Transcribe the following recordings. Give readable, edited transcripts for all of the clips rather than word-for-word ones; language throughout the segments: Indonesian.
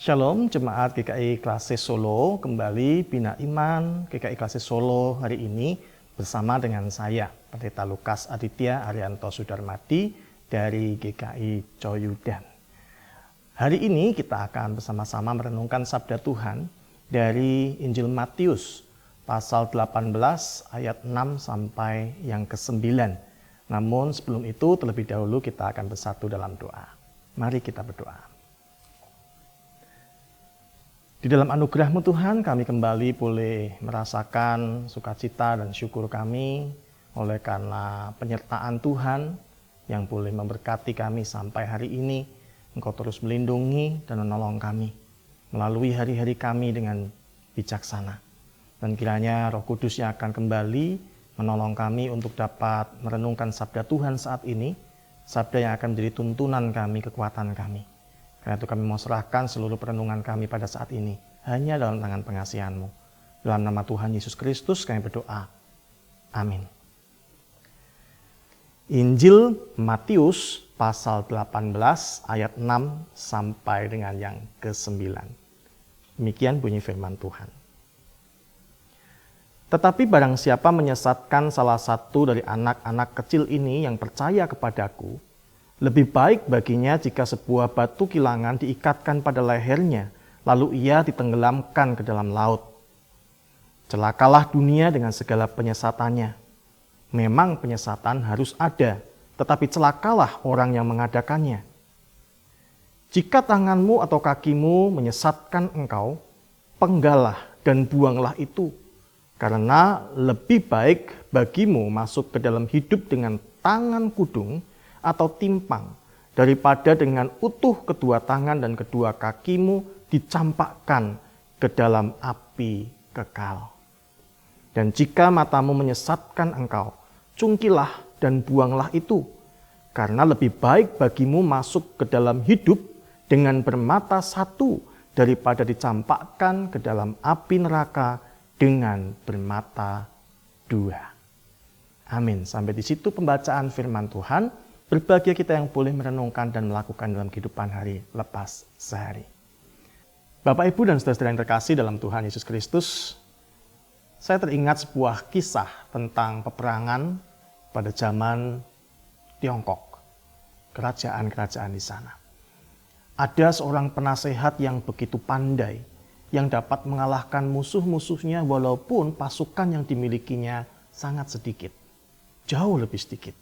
Shalom Jemaat GKI Klasis Solo, kembali Bina Iman GKI Klasis Solo hari ini bersama dengan saya, Pendeta Lukas Aditya Arianto Sudarmadi dari GKI Coyudan. Hari ini kita akan bersama-sama merenungkan sabda Tuhan dari Injil Matius pasal 18 ayat 6 sampai yang ke-9. Namun sebelum itu terlebih dahulu kita akan bersatu dalam doa. Mari kita berdoa. Di dalam anugerah-Mu Tuhan, kami kembali boleh merasakan sukacita dan syukur kami oleh karena penyertaan Tuhan yang boleh memberkati kami sampai hari ini. Engkau terus melindungi dan menolong kami melalui hari-hari kami dengan bijaksana. Dan kiranya Roh Kudus yang akan kembali menolong kami untuk dapat merenungkan sabda Tuhan saat ini, sabda yang akan menjadi tuntunan kami, kekuatan kami. Karena itu kami mau serahkan seluruh perenungan kami pada saat ini hanya dalam tangan pengasihan-Mu. Dalam nama Tuhan Yesus Kristus kami berdoa. Amin. Injil Matius pasal 18 ayat 6 sampai dengan yang ke-9. Demikian bunyi firman Tuhan. Tetapi barang siapa menyesatkan salah satu dari anak-anak kecil ini yang percaya kepadaku, lebih baik baginya jika sebuah batu kilangan diikatkan pada lehernya, lalu ia ditenggelamkan ke dalam laut. Celakalah dunia dengan segala penyesatannya. Memang penyesatan harus ada, tetapi celakalah orang yang mengadakannya. Jika tanganmu atau kakimu menyesatkan engkau, penggalah dan buanglah itu, karena lebih baik bagimu masuk ke dalam hidup dengan tangan kudung atau timpang, daripada dengan utuh kedua tangan dan kedua kakimu dicampakkan ke dalam api kekal. Dan jika matamu menyesatkan engkau, cungkilah dan buanglah itu, karena lebih baik bagimu masuk ke dalam hidup dengan bermata satu, daripada dicampakkan ke dalam api neraka dengan bermata dua. Amin. Sampai di situ pembacaan firman Tuhan. Berbahagia kita yang boleh merenungkan dan melakukan dalam kehidupan hari lepas sehari. Bapak, Ibu, dan saudara-saudara yang terkasih dalam Tuhan Yesus Kristus, saya teringat sebuah kisah tentang peperangan pada zaman Tiongkok, kerajaan-kerajaan di sana. Ada seorang penasehat yang begitu pandai, yang dapat mengalahkan musuh-musuhnya walaupun pasukan yang dimilikinya sangat sedikit, jauh lebih sedikit.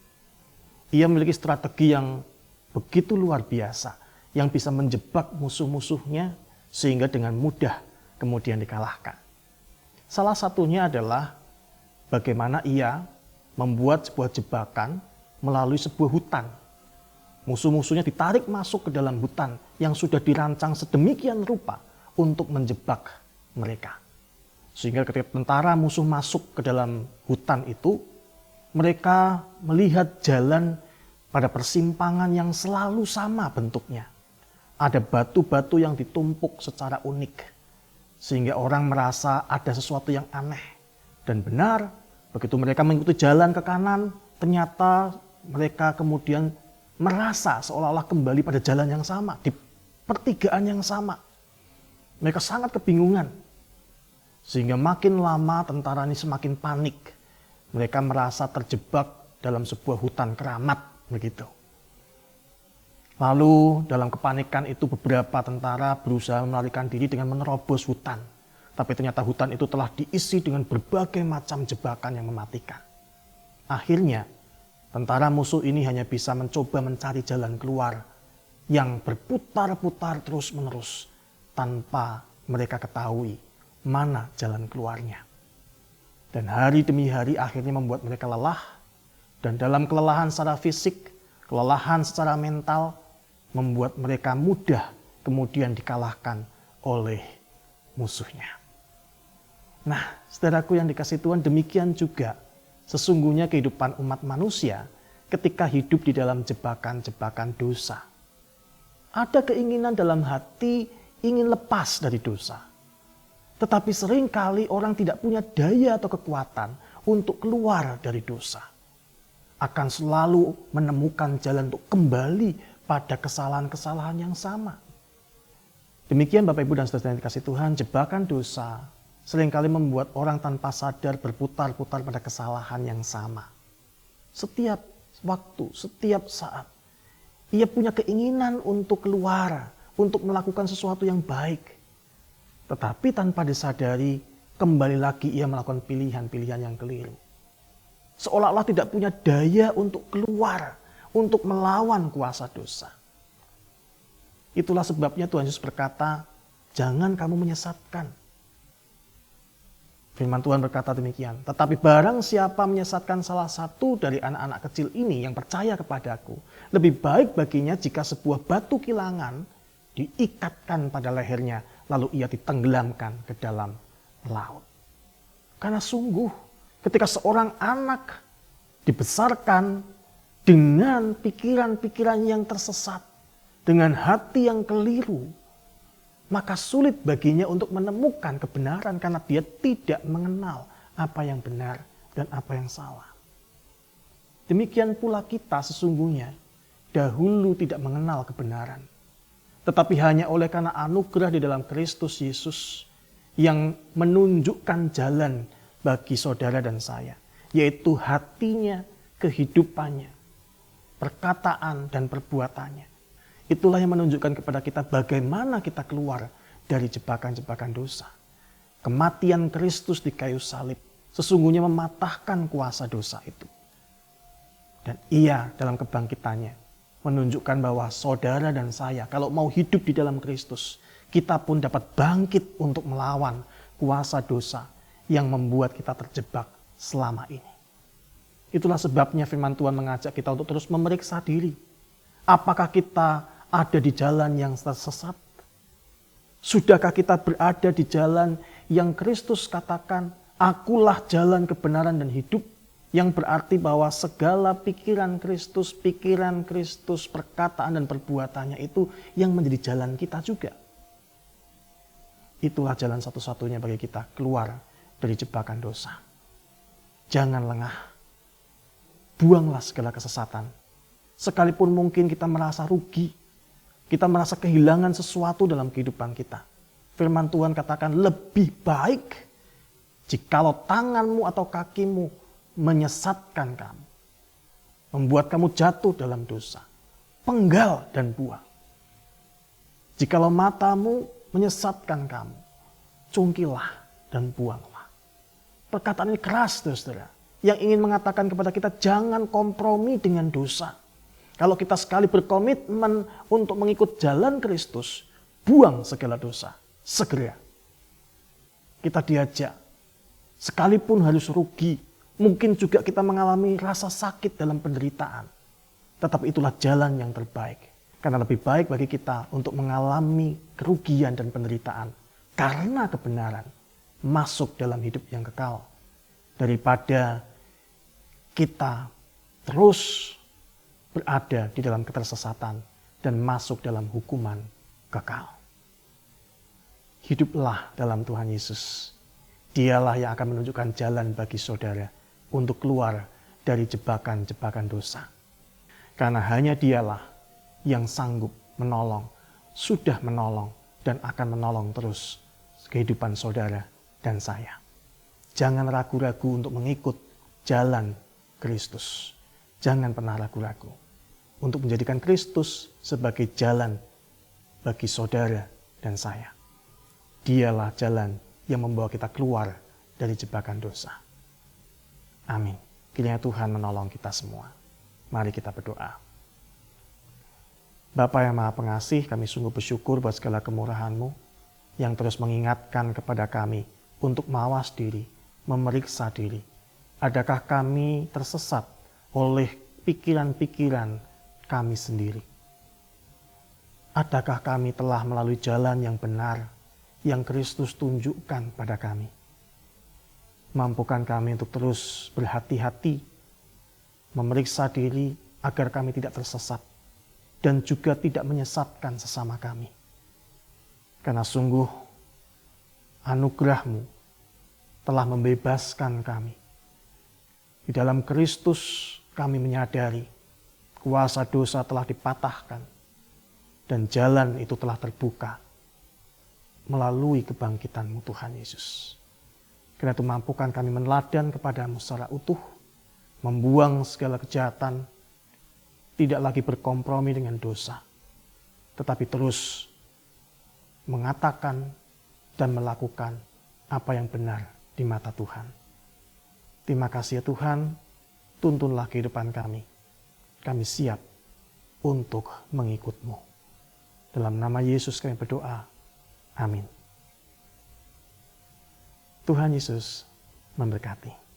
Ia memiliki strategi yang begitu luar biasa, yang bisa menjebak musuh-musuhnya sehingga dengan mudah kemudian dikalahkan. Salah satunya adalah bagaimana ia membuat sebuah jebakan melalui sebuah hutan. Musuh-musuhnya ditarik masuk ke dalam hutan yang sudah dirancang sedemikian rupa untuk menjebak mereka. Sehingga ketika tentara musuh masuk ke dalam hutan itu, mereka melihat jalan pada persimpangan yang selalu sama bentuknya. Ada batu-batu yang ditumpuk secara unik, sehingga orang merasa ada sesuatu yang aneh. Dan benar, begitu mereka mengikuti jalan ke kanan, ternyata mereka kemudian merasa seolah-olah kembali pada jalan yang sama, di pertigaan yang sama. Mereka sangat kebingungan, sehingga makin lama tentara ini semakin panik. Mereka merasa terjebak dalam sebuah hutan keramat, begitu. Lalu dalam kepanikan itu beberapa tentara berusaha melarikan diri dengan menerobos hutan. Tapi ternyata hutan itu telah diisi dengan berbagai macam jebakan yang mematikan. Akhirnya tentara musuh ini hanya bisa mencoba mencari jalan keluar yang berputar-putar terus-menerus tanpa mereka ketahui mana jalan keluarnya. Dan hari demi hari akhirnya membuat mereka lelah. Dan dalam kelelahan secara fisik, kelelahan secara mental, membuat mereka mudah kemudian dikalahkan oleh musuhnya. Nah, saudaraku yang dikasihi Tuhan, demikian juga sesungguhnya kehidupan umat manusia ketika hidup di dalam jebakan-jebakan dosa. Ada keinginan dalam hati ingin lepas dari dosa. Tetapi seringkali orang tidak punya daya atau kekuatan untuk keluar dari dosa. Akan selalu menemukan jalan untuk kembali pada kesalahan-kesalahan yang sama. Demikian Bapak Ibu dan Saudara yang dikasihi Tuhan, jebakan dosa seringkali membuat orang tanpa sadar berputar-putar pada kesalahan yang sama. Setiap waktu, setiap saat, ia punya keinginan untuk keluar, untuk melakukan sesuatu yang baik. Tetapi tanpa disadari, kembali lagi ia melakukan pilihan-pilihan yang keliru. Seolah-olah tidak punya daya untuk keluar, untuk melawan kuasa dosa. Itulah sebabnya Tuhan Yesus berkata, jangan kamu menyesatkan. Firman Tuhan berkata demikian, tetapi barang siapa menyesatkan salah satu dari anak-anak kecil ini yang percaya kepadaku, lebih baik baginya jika sebuah batu kilangan diikatkan pada lehernya, lalu ia ditenggelamkan ke dalam laut. Karena sungguh ketika seorang anak dibesarkan dengan pikiran-pikiran yang tersesat, dengan hati yang keliru, maka sulit baginya untuk menemukan kebenaran karena dia tidak mengenal apa yang benar dan apa yang salah. Demikian pula kita sesungguhnya dahulu tidak mengenal kebenaran. Tetapi hanya oleh karena anugerah di dalam Kristus Yesus yang menunjukkan jalan bagi saudara dan saya. Yaitu hatinya, kehidupannya, perkataan dan perbuatannya. Itulah yang menunjukkan kepada kita bagaimana kita keluar dari jebakan-jebakan dosa. Kematian Kristus di kayu salib sesungguhnya mematahkan kuasa dosa itu. Dan ia dalam kebangkitannya menunjukkan bahwa saudara dan saya kalau mau hidup di dalam Kristus, kita pun dapat bangkit untuk melawan kuasa dosa yang membuat kita terjebak selama ini. Itulah sebabnya firman Tuhan mengajak kita untuk terus memeriksa diri. Apakah kita ada di jalan yang tersesat? Sudahkah kita berada di jalan yang Kristus katakan, akulah jalan kebenaran dan hidup, yang berarti bahwa segala pikiran Kristus, perkataan dan perbuatannya itu yang menjadi jalan kita juga. Itulah jalan satu-satunya bagi kita keluar dari jebakan dosa. Jangan lengah. Buanglah segala kesesatan. Sekalipun mungkin kita merasa rugi, kita merasa kehilangan sesuatu dalam kehidupan kita. Firman Tuhan katakan lebih baik jikalau tanganmu atau kakimu menyesatkan kamu, membuat kamu jatuh dalam dosa, penggal dan buang. Jikalau matamu menyesatkan kamu, cungkilah dan buanglah. Perkataan ini keras, saudara, yang ingin mengatakan kepada kita jangan kompromi dengan dosa. Kalau kita sekali berkomitmen untuk mengikut jalan Kristus, buang segala dosa, segera. Kita diajak, sekalipun harus rugi, mungkin juga kita mengalami rasa sakit dalam penderitaan. Tetapi itulah jalan yang terbaik. Karena lebih baik bagi kita untuk mengalami kerugian dan penderitaan karena kebenaran masuk dalam hidup yang kekal. Daripada kita terus berada di dalam ketersesatan dan masuk dalam hukuman kekal. Hiduplah dalam Tuhan Yesus. Dialah yang akan menunjukkan jalan bagi saudara untuk keluar dari jebakan-jebakan dosa. Karena hanya dialah yang sanggup menolong, sudah menolong, dan akan menolong terus kehidupan saudara dan saya. Jangan ragu-ragu untuk mengikut jalan Kristus. Jangan pernah ragu-ragu untuk menjadikan Kristus sebagai jalan bagi saudara dan saya. Dialah jalan yang membawa kita keluar dari jebakan dosa. Amin. Kiranya Tuhan menolong kita semua. Mari kita berdoa. Bapa yang Maha Pengasih, kami sungguh bersyukur buat segala kemurahan-Mu yang terus mengingatkan kepada kami untuk mawas diri, memeriksa diri. Adakah kami tersesat oleh pikiran-pikiran kami sendiri? Adakah kami telah melalui jalan yang benar yang Kristus tunjukkan pada kami? Mampukan kami untuk terus berhati-hati, memeriksa diri agar kami tidak tersesat dan juga tidak menyesatkan sesama kami. Karena sungguh anugerah-Mu telah membebaskan kami. Di dalam Kristus kami menyadari kuasa dosa telah dipatahkan dan jalan itu telah terbuka melalui kebangkitan-Mu Tuhan Yesus. Karena itu mampukan kami meneladan kepada-Mu secara utuh, membuang segala kejahatan, tidak lagi berkompromi dengan dosa, tetapi terus mengatakan dan melakukan apa yang benar di mata Tuhan. Terima kasih ya Tuhan, tuntunlah kehidupan kami. Kami siap untuk mengikut-Mu. Dalam nama Yesus kami berdoa. Amin. Tuhan Yesus memberkati.